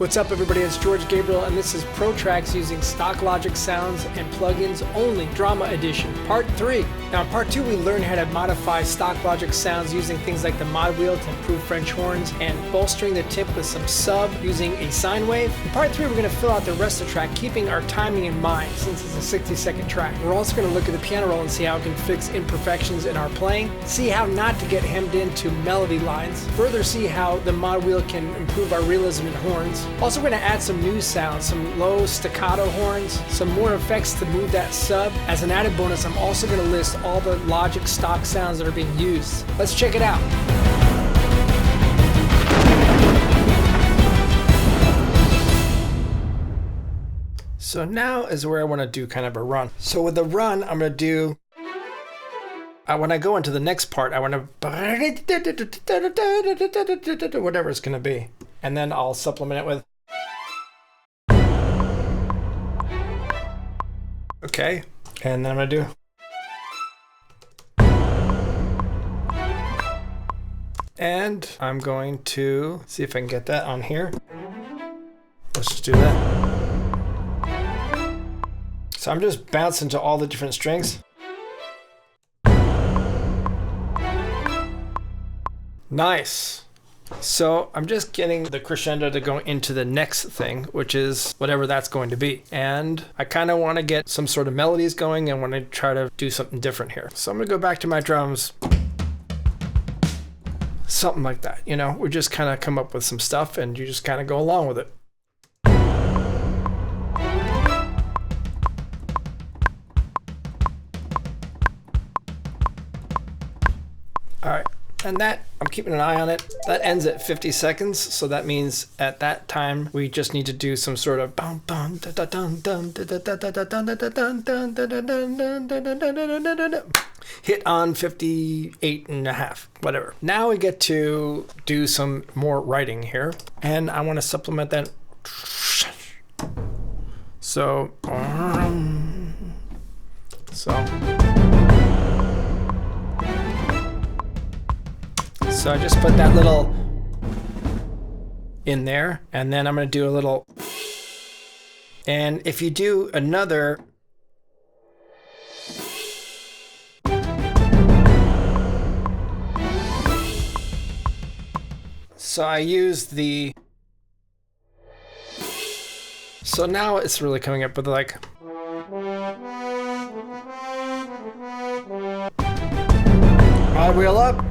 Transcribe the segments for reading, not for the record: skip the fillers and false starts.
What's up everybody, it's George Gabriel and this is Pro Tracks using stock Logic sounds and plugins only, Drama Edition, Part 3. Now in Part 2 we learned how to modify stock Logic sounds using things like the mod wheel to improve French horns and bolstering the tip with some sub using a sine wave. In Part 3 we're going to fill out the rest of the track keeping our timing in mind since it's a 60-second track. We're also going to look at the piano roll and see how it can fix imperfections in our playing, see how not to get hemmed into melody lines, further see how the mod wheel can improve our realism in horns. Also, we're going to add some new sounds, some low staccato horns, some more effects to move that sub. As an added bonus, I'm also going to list all the Logic stock sounds that are being used. Let's check it out. So now is where I want to do kind of a run. So with the run, I'm going to do, when I go into the next part, I want to, whatever it's going to be. And then I'll supplement it with, okay, and then I'm gonna do, and I'm going to see if I can get that on here. Let's just do that. So I'm just bouncing to all the different strings. Nice. So I'm just getting the crescendo to go into the next thing, which is whatever that's going to be. And I kind of want to get some sort of melodies going and want to try to do something different here. So I'm going to go back to my drums. Something like that, you know, we just kind of come up with some stuff and you just kind of go along with it. All right. And that, I'm keeping an eye on it. That ends at 50 seconds, so that means at that time we just need to do some sort of hit on 58 and a half, whatever. Now we get to do some more writing here, and I want to supplement that. So I just put that little in there, and then I'm going to do a little, and if you do another, so I use the, so now it's really coming up with like, mod wheel up.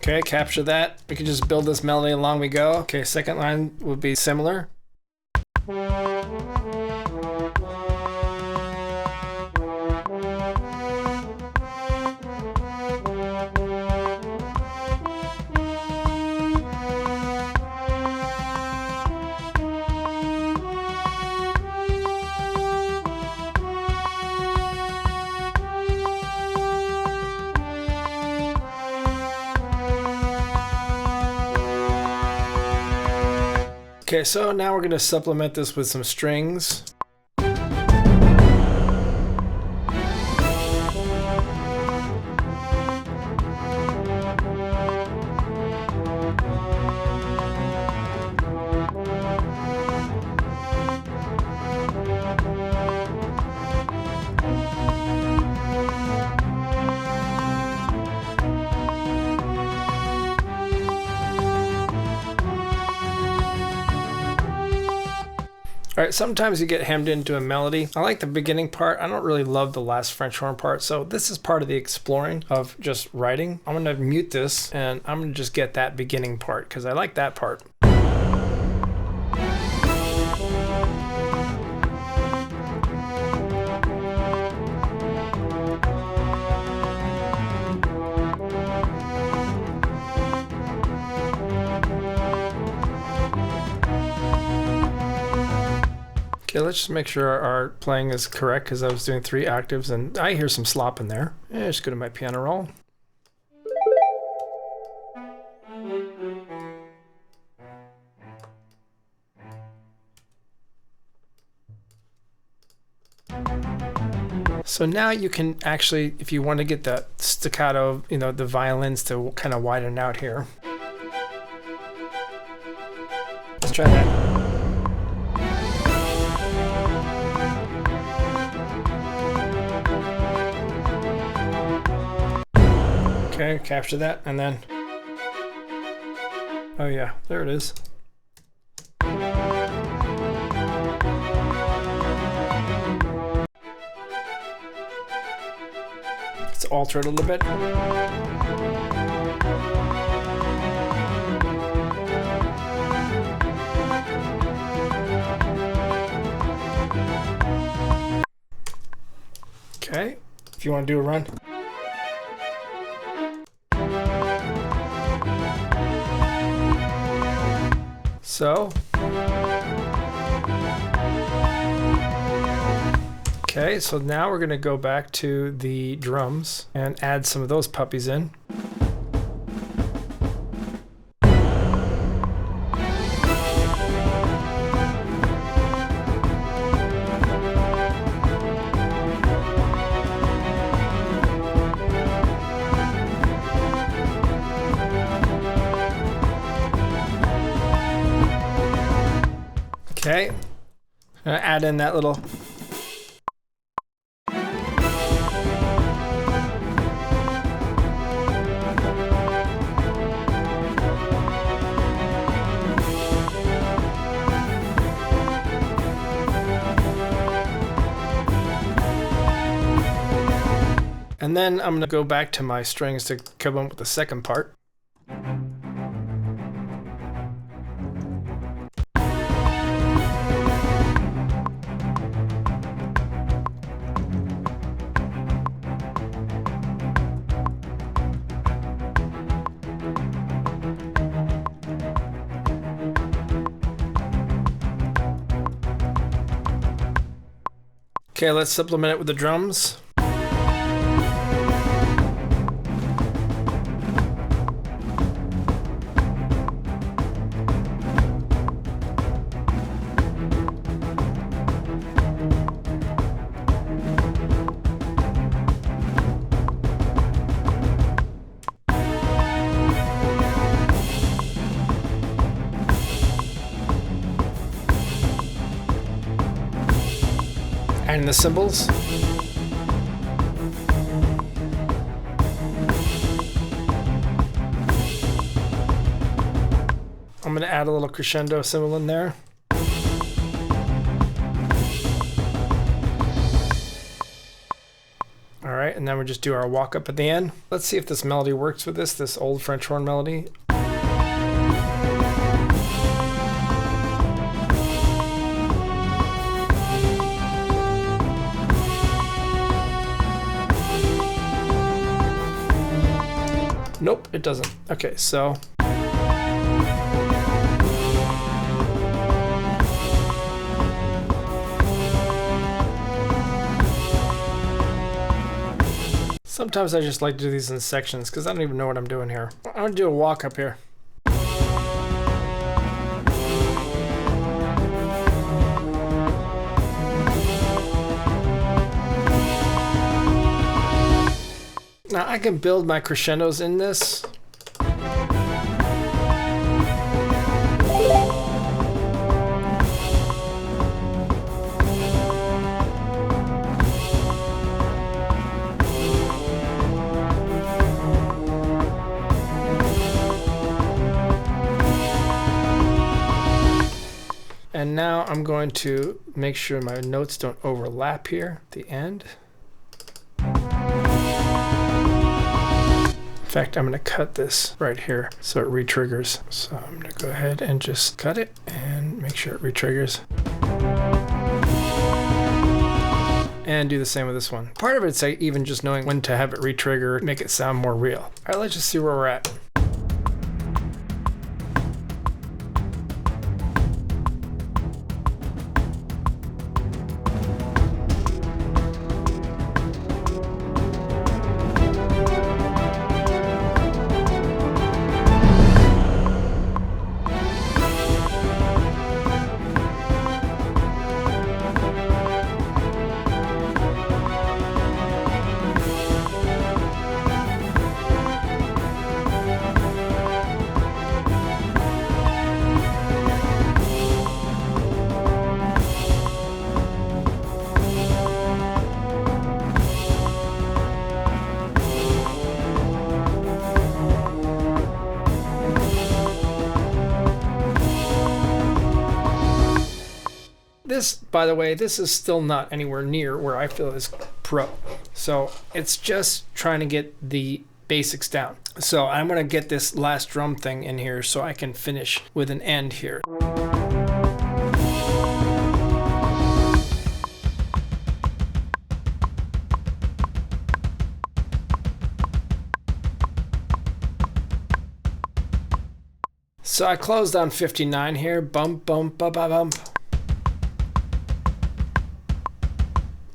Okay, capture that. We can just build this melody along we go. Okay, second line will be similar. Okay, so now we're going to supplement this with some strings. All right, sometimes you get hemmed into a melody. I like the beginning part. I don't really love the last French horn part. So this is part of the exploring of just writing. I'm gonna mute this and I'm gonna just get that beginning part because I like that part. Okay, let's just make sure our playing is correct because I was doing 3 octaves and I hear some slop in there. Yeah, just go to my piano roll. So now you can actually, if you want to get the staccato, the violins to kind of widen out here. Let's try that. Okay, capture that, and then, oh yeah, there it is. Let's alter it a little bit. Okay, if you want to do a run. So, okay, so now we're going to go back to the drums and add some of those puppies in. Okay, I'm gonna add in that little and then I'm gonna go back to my strings to come up with the second part. Okay, let's supplement it with the drums. And the cymbals. I'm going to add a little crescendo cymbal in there. All right, and then we just do our walk up at the end. Let's see if this melody works with this old French horn melody. Nope, it doesn't. Okay, so sometimes I just like to do these in sections because I don't even know what I'm doing here. I'm gonna do a walk up here. Now I can build my crescendos in this. And now I'm going to make sure my notes don't overlap here at the end. In fact, I'm going to cut this right here so it re-triggers. So I'm going to go ahead and just cut it and make sure it re-triggers. And do the same with this one. Part of it's even just knowing when to have it re-trigger, make it sound more real. All right, let's just see where we're at. this, by the way, this is still not anywhere near where I feel is pro. So it's just trying to get the basics down. So I'm going to get this last drum thing in here so I can finish with an end here. So I closed on 59 here, bump, bump, bump, bump, bump.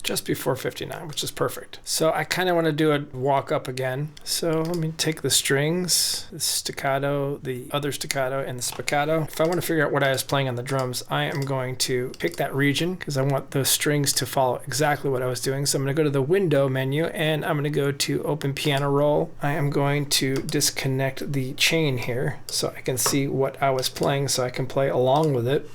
Just before 59, which is perfect. So I kind of want to do a walk up again. So let me take the strings, the staccato, the other staccato, and the spiccato. If I want to figure out what I was playing on the drums, I am going to pick that region because I want those strings to follow exactly what I was doing. So I'm going to go to the window menu and I'm going to go to open piano roll. I am going to disconnect the chain here so I can see what I was playing so I can play along with it.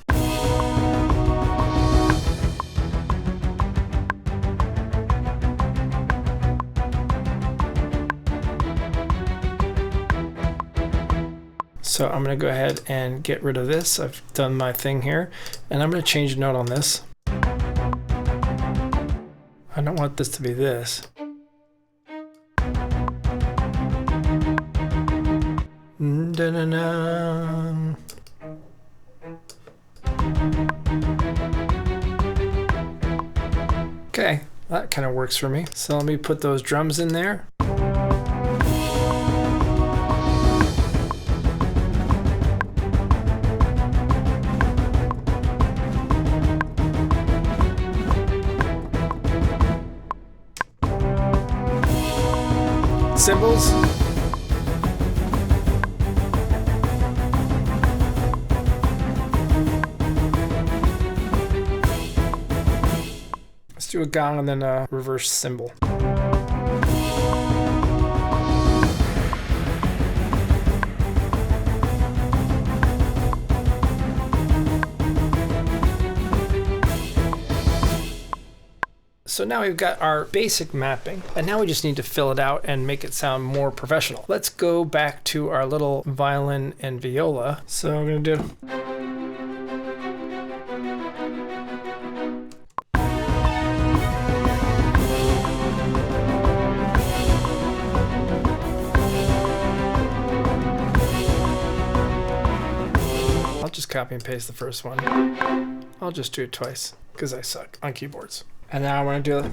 So I'm going to go ahead and get rid of this. I've done my thing here, and I'm going to change a note on this. I don't want this to be this. Da-na-na. Okay, that kind of works for me. So let me put those drums in there. Cymbals. Let's do a gong and then a reverse cymbal. So now we've got our basic mapping, and now we just need to fill it out and make it sound more professional. Let's go back to our little violin and viola. So I'm gonna do. I'll just copy and paste the first one. I'll just do it twice because I suck on keyboards. And now I want to do it.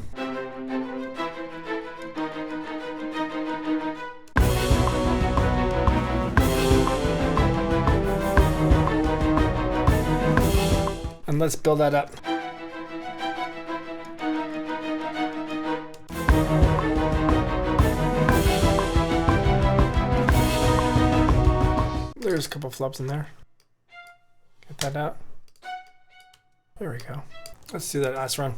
And let's build that up. There's a couple flubs in there. Get that out. There we go. Let's do that last run.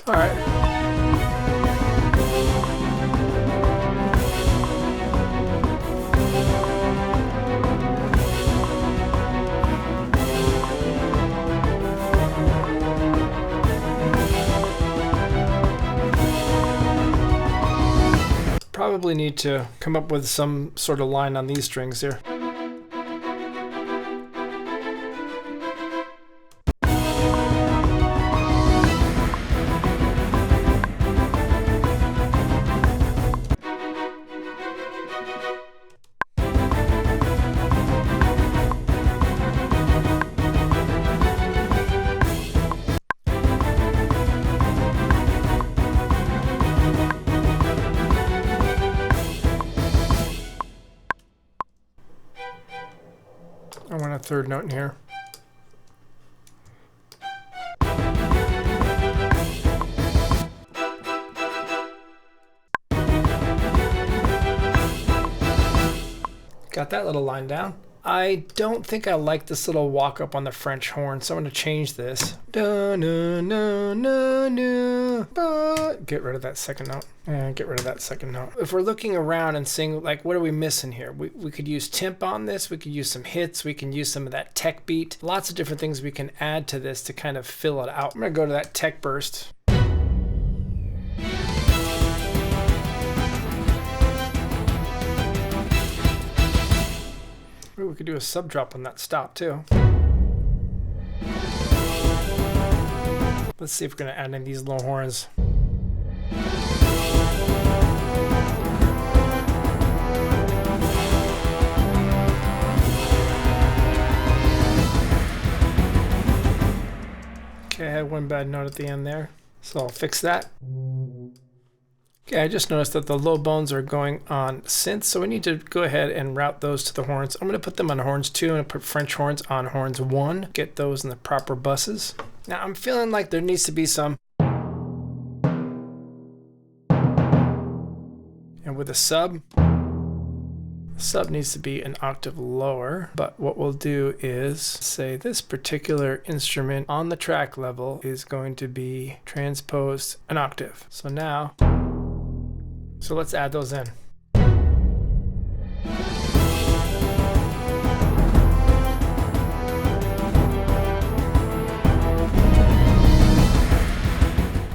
All right. Probably need to come up with some sort of line on these strings here. I want a third note in here. Got that little line down. I don't think I like this little walk up on the French horn, so I'm going to change this. Da, na, na, na, na, ba. Get rid of that second note. And get rid of that second note. If we're looking around and seeing, like, what are we missing here? We could use temp on this. We could use some hits. We can use some of that tech beat. Lots of different things we can add to this to kind of fill it out. I'm going to go to that tech burst. we could do a sub drop on that stop too. Let's see if we're going to add in these low horns. Okay, I had one bad note at the end there, so I'll fix that. Okay, I just noticed that the low bones are going on synth, so we need to go ahead and route those to the horns. I'm going to put them on horns 2, I'm going to put French horns on horns 1, get those in the proper buses. Now I'm feeling like there needs to be some. And with a sub, the sub needs to be an octave lower, but what we'll do is say this particular instrument on the track level is going to be transposed an octave. So now, so let's add those in.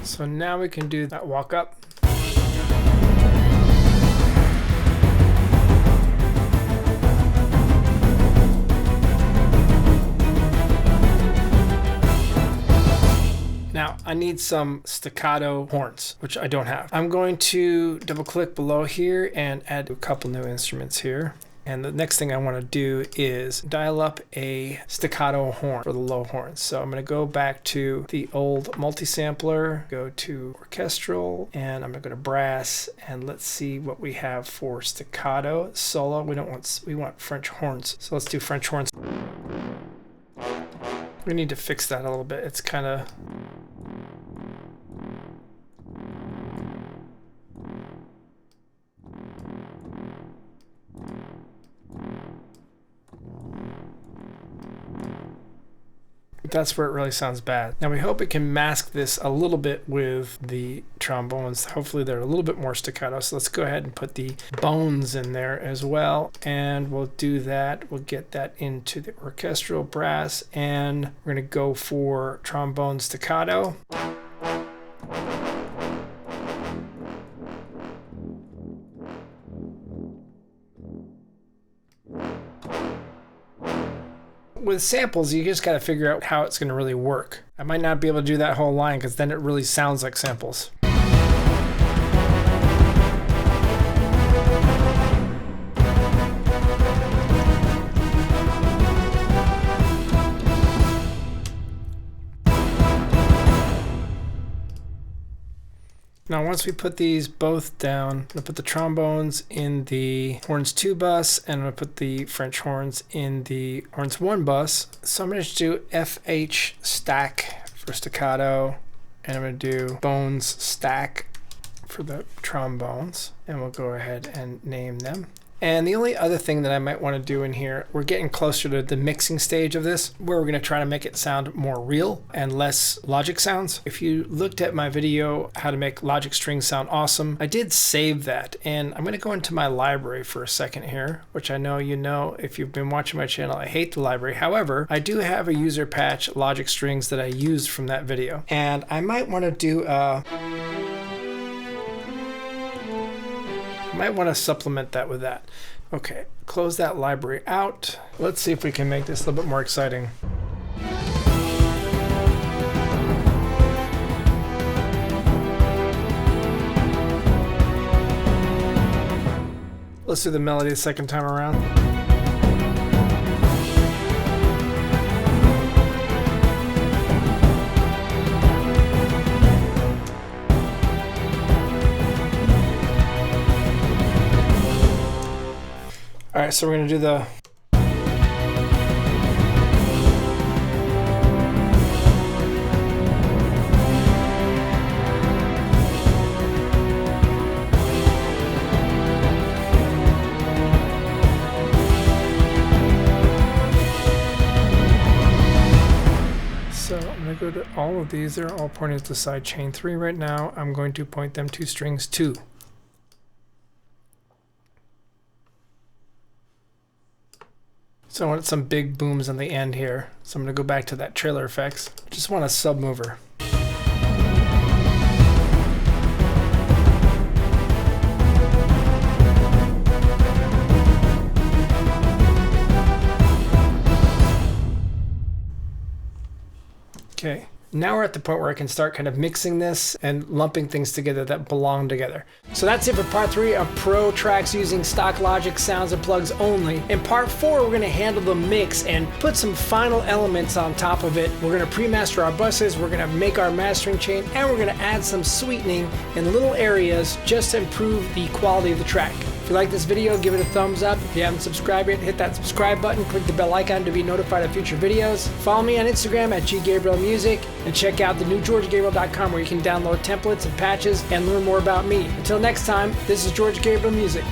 So now we can do that walk up. Now I need some staccato horns, which I don't have. I'm going to double click below here and add a couple new instruments here. And the next thing I want to do is dial up a staccato horn for the low horns. So I'm going to go back to the old multi-sampler, go to orchestral, and I'm going to go to brass, and let's see what we have for staccato. Solo, we want French horns. So let's do French horns. We need to fix that a little bit. It's kind of... That's where it really sounds bad. Now we hope it can mask this a little bit with the trombones. Hopefully they're a little bit more staccato. So let's go ahead and put the bones in there as well. And we'll do that. We'll get that into the orchestral brass, and we're going to go for trombone staccato. With samples, you just got to figure out how it's going to really work. I might not be able to do that whole line because then it really sounds like samples. Now once we put these both down, I'm going to put the trombones in the horns 2 bus, and I'm going to put the French horns in the horns 1 bus. So I'm going to do FH stack for staccato, and I'm going to do bones stack for the trombones, and we'll go ahead and name them. And the only other thing that I might want to do in here, we're getting closer to the mixing stage of this, where we're going to try to make it sound more real and less Logic sounds. If you looked at my video, how to make Logic strings sound awesome, I did save that. And I'm going to go into my library for a second here, which I know you know if you've been watching my channel, I hate the library. However, I do have a user patch Logic strings that I used from that video. And I might want to do might want to supplement that with that. Okay, close that library out. Let's see if we can make this a little bit more exciting. Let's do the melody the second time around. All right, so we're going to do the... So I'm going to go to all of these. They're all pointing to side chain 3 right now. I'm going to point them to strings 2. So I want some big booms on the end here. So I'm going to go back to that trailer effects. Just want a submover. Okay. Now we're at the point where I can start kind of mixing this and lumping things together that belong together. So that's it for part 3 of Pro tracks using stock Logic sounds and plugs only. In part 4, we're going to handle the mix and put some final elements on top of it. We're going to pre-master our buses, we're going to make our mastering chain, and we're going to add some sweetening in little areas just to improve the quality of the track. If you like this video, give it a thumbs up. If you haven't subscribed yet, hit that subscribe button, click the bell icon to be notified of future videos. Follow me on Instagram at GGabrielMusic, and check out the new GeorgeGabriel.com where you can download templates and patches and learn more about me. Until next time, this is George Gabriel Music.